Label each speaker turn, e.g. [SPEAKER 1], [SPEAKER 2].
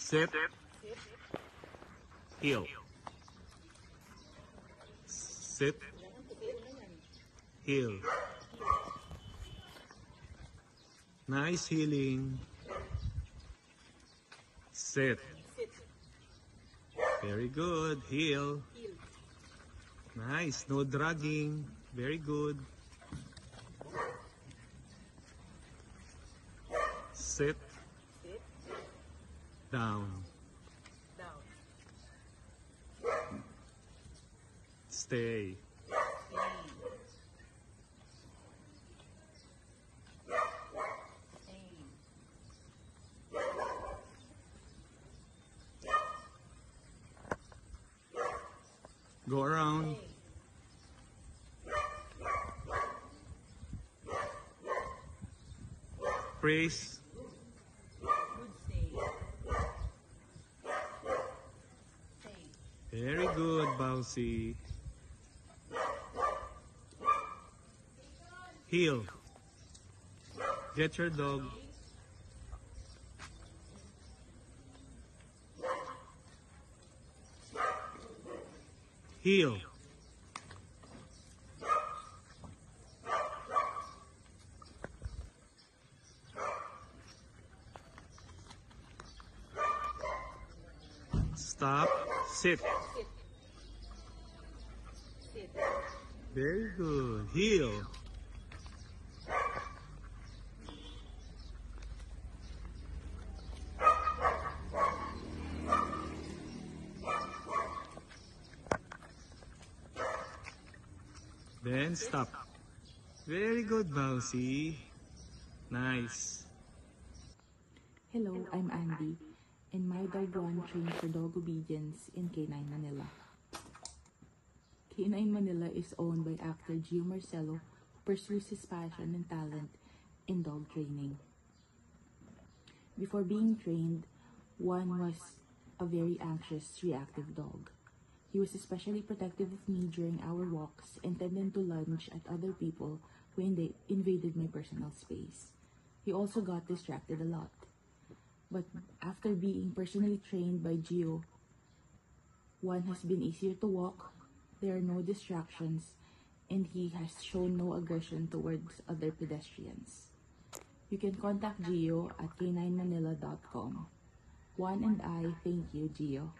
[SPEAKER 1] Sit. Heel. Sit. Heel. Nice healing. Sit. Very good. Heel. Nice. No dragging. Very good. Sit. Down. Stay. Go around. Praise. Very good, Bouncy. Heel. Get your dog. Heel. Stop. Sit. Very good. Heel. Then stop. Very good, Bouncy. Nice.
[SPEAKER 2] Hello, I'm Andy, and my dog Ron trained for dog obedience in K9 Manila. K9 Manila is owned by actor Gio Marcelo, who pursues his passion and talent in dog training. Before being trained, Juan was a very anxious, reactive dog. He was especially protective of me during our walks and tended to lunge at other people who invaded my personal space. He also got distracted a lot. But after being personally trained by Gio, Juan has been easier to walk, there are no distractions, and he has shown no aggression towards other pedestrians. You can contact Gio at k9manila.com. Juan and I thank you, Gio.